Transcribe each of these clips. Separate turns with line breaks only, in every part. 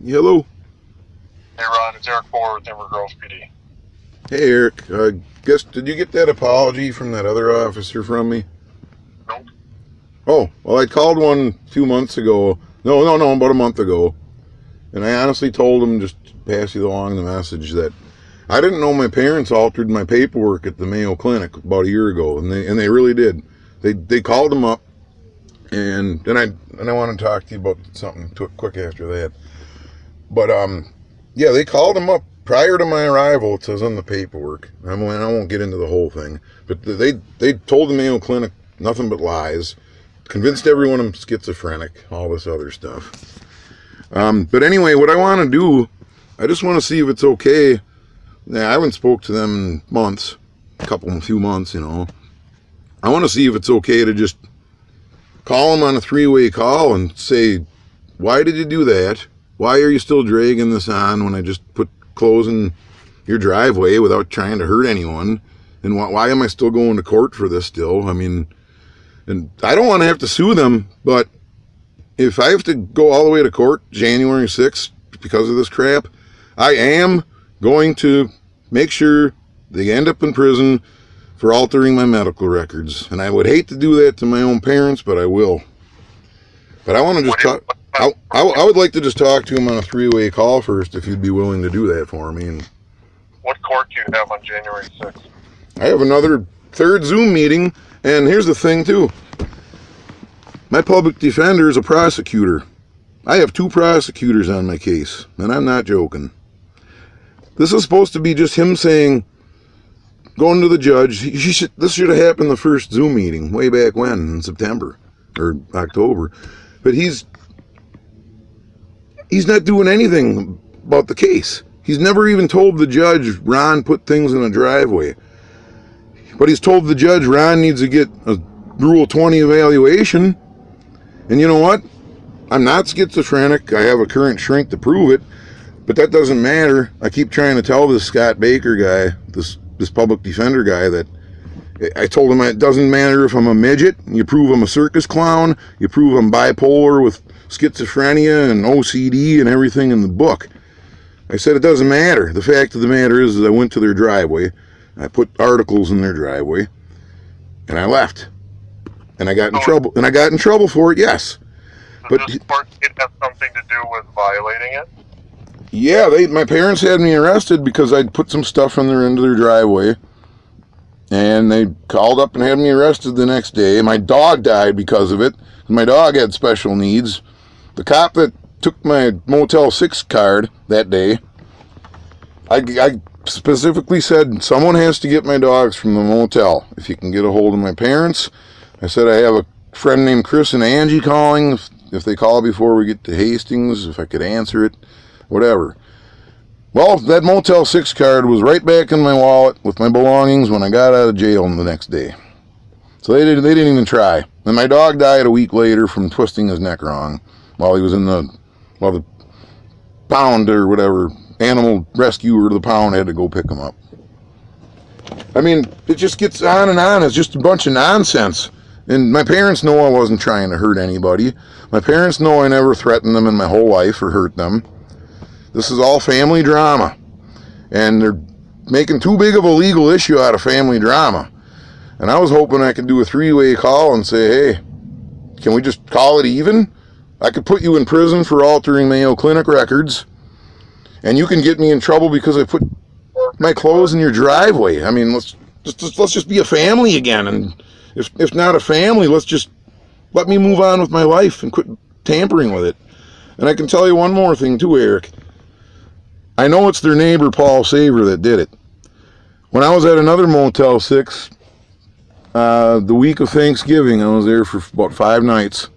Hello.
Hey Ron, it's Eric Bohrer with Timber Grove PD.
Hey Eric. Did you get that apology from that other officer from me?
Nope.
Oh, well, I called one a few months ago. No, about a month ago. And I honestly told him, just to pass you along the message, that I didn't know my parents altered my paperwork at the Mayo Clinic about a year ago, and they really did. They called them up, and I want to talk to you about something quick after that. But yeah, they called them up prior to my arrival. It says on the paperwork. I won't get into the whole thing, but they told the Mayo Clinic nothing but lies, convinced everyone I'm schizophrenic, all this other stuff. But anyway, what I want to do, I just want to see if it's okay. Now, I haven't spoke to them in months, a few months, I want to see if it's okay to just call them on a three-way call and say, why did you do that? Why are you still dragging this on when I just put closing your driveway without trying to hurt anyone? And why am I still going to court for this still? I mean, and I don't want to have to sue them, but if I have to go all the way to court January 6th because of this crap, I am going to make sure they end up in prison for altering my medical records. And I would hate to do that to my own parents, but I will. But I want to just talk. I would like to just talk to him on a three-way call first, if you'd be willing to do that for me. And
What court do you have on January 6th?
I have another third Zoom meeting, and here's the thing, too. My public defender is a prosecutor. I have 2 prosecutors on my case, and I'm not joking. This is supposed to be just him saying, going to the judge, this should have happened the first Zoom meeting, way back when, in September, or October. But he's not doing anything about the case. He's never even told the judge, Ron put things in a driveway. But he's told the judge, Ron needs to get a Rule 20 evaluation. And you know what? I'm not schizophrenic. I have a current shrink to prove it. But that doesn't matter. I keep trying to tell this Scott Baker guy, this public defender guy, that I told him it doesn't matter if I'm a midget. You prove I'm a circus clown. You prove I'm bipolar with schizophrenia and OCD and everything in the book. I said it doesn't matter. The fact of the matter is I went to their driveway. I put articles in their driveway, and I left. And I got in trouble. And I got in trouble for it. Yes.
Does this court have something to do with violating it?
Yeah, my parents had me arrested because I'd put some stuff into their driveway. And they called up and had me arrested the next day. My dog died because of it. My dog had special needs. The cop that took my Motel 6 card that day, I specifically said, someone has to get my dogs from the motel. If you can get a hold of my parents. I said I have a friend named Chris and Angie calling. If they call before we get to Hastings, if I could answer it, whatever. Well, that Motel 6 card was right back in my wallet with my belongings when I got out of jail the next day. So they didn't even try. And my dog died a week later from twisting his neck wrong while he was while the pound or whatever, animal rescuer of the pound had to go pick him up. I mean, it just gets on and on. It's just a bunch of nonsense. And my parents know I wasn't trying to hurt anybody. My parents know I never threatened them in my whole life or hurt them. This is all family drama. And they're making too big of a legal issue out of family drama. And I was hoping I could do a three-way call and say, hey, can we just call it even? I could put you in prison for altering Mayo Clinic records. And you can get me in trouble because I put my clothes in your driveway. I mean, let's just be a family again. And if not a family, let me move on with my life and quit tampering with it. And I can tell you one more thing too, Eric. I know it's their neighbor, Paul Saver, that did it. When I was at another Motel 6, the week of Thanksgiving, I was there for about 5 nights.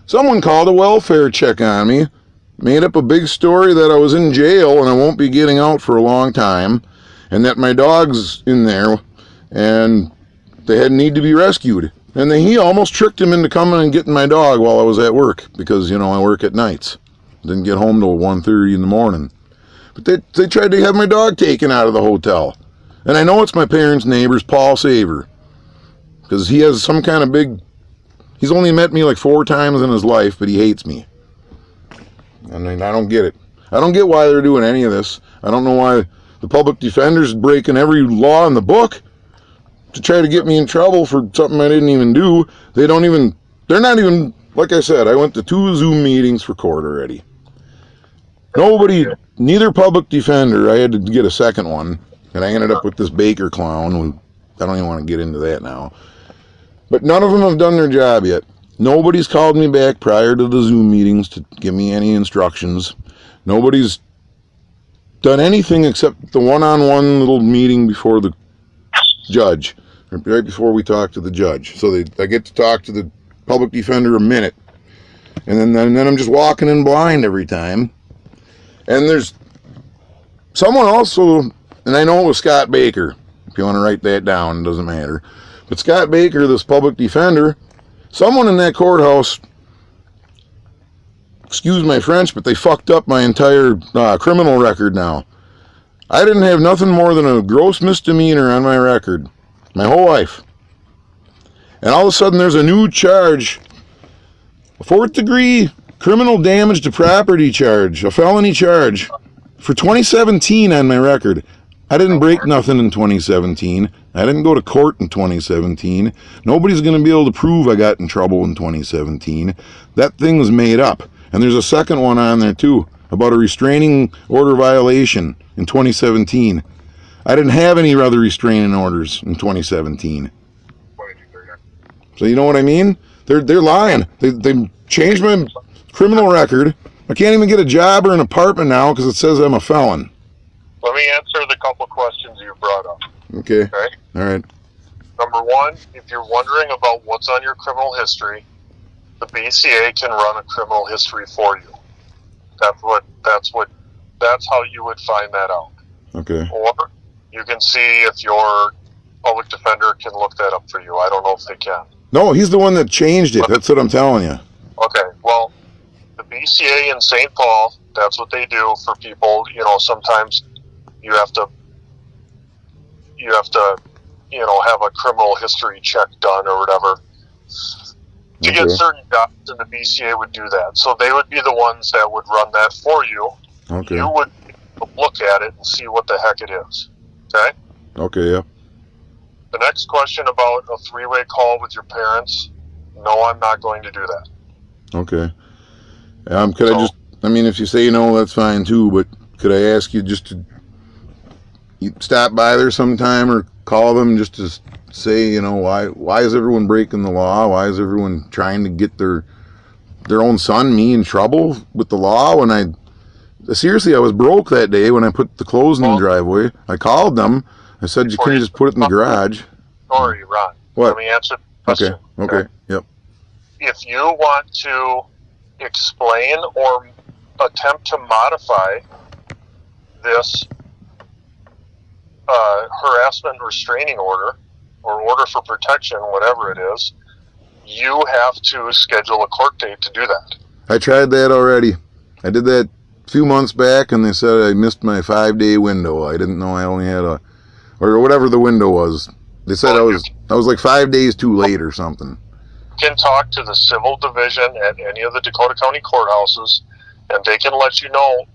Someone called a welfare check on me, made up a big story that I was in jail and I won't be getting out for a long time, and that my dog's in there, and they need to be rescued. And he almost tricked him into coming and getting my dog while I was at work, because, I work at nights. Didn't get home till 1:30 in the morning. But they tried to have my dog taken out of the hotel. And I know it's my parents' neighbor's Paul Saver, because he has some kind of he's only met me like 4 times in his life, but he hates me. I mean, I don't get it. I don't get why they're doing any of this. I don't know why the public defender's breaking every law in the book to try to get me in trouble for something I didn't even do. They're not even, like I said, I went to 2 Zoom meetings for court already. Neither public defender, I had to get a second one, and I ended up with this Baker clown, who, I don't even want to get into that now. But none of them have done their job yet. Nobody's called me back prior to the Zoom meetings to give me any instructions. Nobody's done anything except the one-on-one little meeting before the judge, right before we talk to the judge. So I get to talk to the public defender a minute, and then I'm just walking in blind every time. And there's someone also, and I know it was Scott Baker. If you want to write that down, it doesn't matter. But Scott Baker, this public defender, someone in that courthouse, excuse my French, but they fucked up my entire criminal record now. I didn't have nothing more than a gross misdemeanor on my record my whole life. And all of a sudden there's a new charge, a 4th degree criminal damage to property charge, a felony charge for 2017 on my record. I didn't break nothing in 2017. I didn't go to court in 2017. Nobody's going to be able to prove I got in trouble in 2017. That thing was made up. And there's a second one on there too, about a restraining order violation in 2017. I didn't have any other restraining orders in 2017. So you know what I mean? They're lying. They changed my criminal record. I can't even get a job or an apartment now because it says I'm a felon.
Let me answer the couple questions you brought up.
Okay. All right.
Number one, if you're wondering about what's on your criminal history, the BCA can run a criminal history for you. That's how you would find that out.
Okay.
Or you can see if your public defender can look that up for you. I don't know if they can.
No, he's the one that changed it. That's what I'm telling you.
Okay. Well, the BCA in St. Paul, that's what they do for people. You know, sometimes you have to, you know, have a criminal history check done or whatever. To get certain jobs, and the BCA would do that. So they would be the ones that would run that for you.
Okay.
You would look at it and see what the heck it is. Okay?
Okay, yeah.
The next question about a 3-way call with your parents, no, I'm not going to do that.
Okay. I mean, if you say no, that's fine too, but could I ask you just to stop by there sometime or call them just to say, you know, why is everyone breaking the law? Why is everyone trying to get their own son, me, in trouble with the law? When I was broke that day when I put the clothes in the driveway. I called them. I said, you can't just put it in the garage.
Sorry, Ron.
What?
Let me answer the question.
Okay. Yep.
If you want to explain or attempt to modify this harassment restraining order or order for protection, whatever it is, you have to schedule a court date to do that.
I tried that already. I did that a few months back, and they said I missed my 5-day window. I didn't know I only had or whatever the window was. They said I was like 5 days too late or something.
You can talk to the civil division at any of the Dakota County courthouses, and they can let you know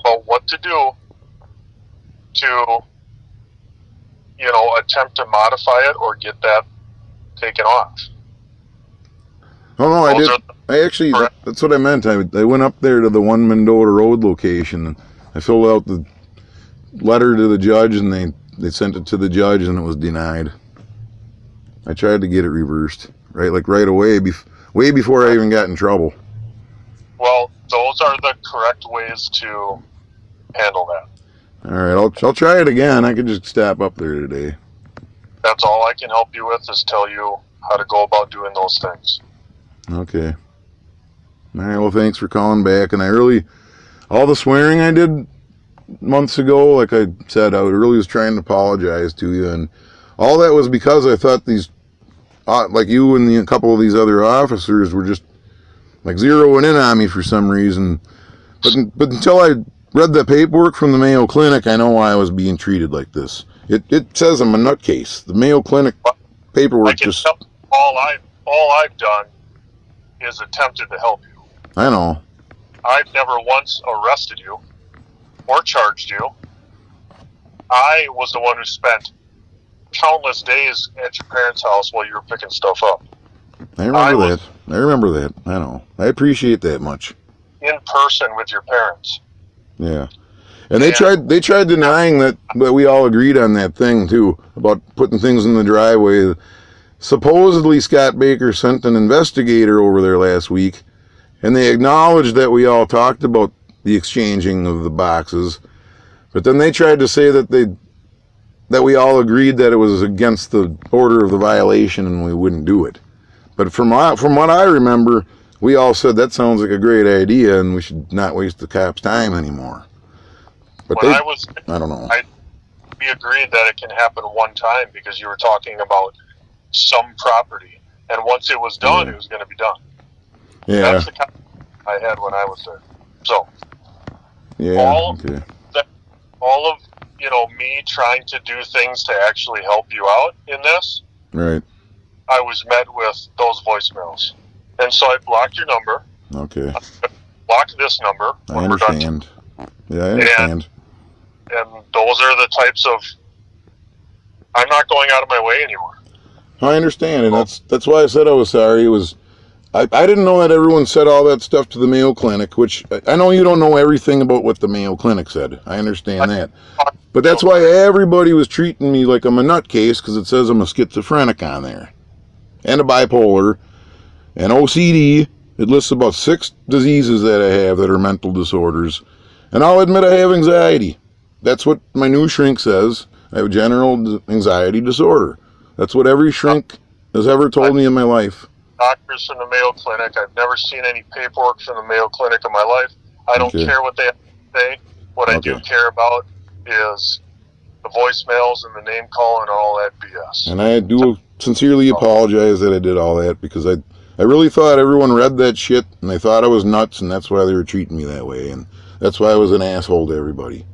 about what to do to, you know, attempt to modify it or get that taken off.
Oh, no, I did. I actually, that's what I meant. I went up there to the 1 Mendota Road location, and I filled out the letter to the judge, and they sent it to the judge, and it was denied. I tried to get it reversed, right away, way before I even got in trouble.
Well, those are the correct ways to handle that.
All right, I'll try it again. I could just stop up there today.
That's all I can help you with, is tell you how to go about doing those things.
Okay. All right, well, thanks for calling back. And all the swearing I did months ago, like I said, I really was trying to apologize to you. And all that was because I thought these, like you and a couple of these other officers were just like zeroing in on me for some reason. But until I read the paperwork from the Mayo Clinic, I know why I was being treated like this. It says I'm a nutcase. The Mayo Clinic paperwork just...
All I've done is attempted to help you.
I know.
I've never once arrested you or charged you. I was the one who spent countless days at your parents' house while you were picking stuff up.
I remember that. I know. I appreciate that much.
In person with your parents.
Yeah. And they tried denying that we all agreed on that thing too, about putting things in the driveway. Supposedly Scott Baker sent an investigator over there last week, and they acknowledged that we all talked about the exchanging of the boxes, but then they tried to say that we all agreed that it was against the order of the violation and we wouldn't do it. But from what I remember, we all said that sounds like a great idea and we should not waste the cops' time anymore. But I don't know.
We agreed that it can happen one time because you were talking about some property, and once it was done, it was going to be done.
Yeah.
That's the kind I had when I was there. So,
yeah,
all of me trying to do things to actually help you out in this,
right?
I was met with those voicemails, and so I blocked your number.
Okay.
Block this number.
I understand. Yeah, I understand.
And those are the types of. I'm not going out of my way anymore.
I understand, and that's why I said I was sorry. It was, I didn't know that everyone said all that stuff to the Mayo Clinic, which I know you don't know everything about what the Mayo Clinic said. I understand that. But that's why everybody was treating me like I'm a nutcase, because it says I'm a schizophrenic on there. And a bipolar. And OCD. It lists about 6 diseases that I have that are mental disorders. And I'll admit I have anxiety. That's what my new shrink says. I have general anxiety disorder. That's what every shrink has ever told me in my life.
Doctors from the Mayo Clinic. I've never seen any paperwork from the Mayo Clinic in my life. I don't care what they have to say. What I do care about is the voicemails and the name call and all that BS.
And I do sincerely apologize that I did all that, because I really thought everyone read that shit and they thought I was nuts, and that's why they were treating me that way, and that's why I was an asshole to everybody.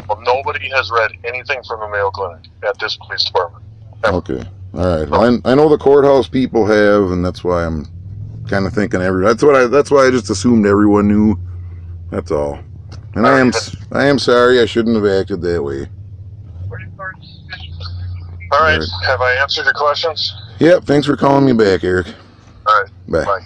Well, nobody has read anything from the Mayo Clinic at this police department. Ever.
Okay. All right. Well, I know the courthouse people have, and that's why I'm kind of thinking that's why I just assumed everyone knew. That's all. And I am sorry. I shouldn't have acted that way.
All right. Have I answered your questions?
Yep. Thanks for calling me back, Eric.
All right.
Bye.
Bye.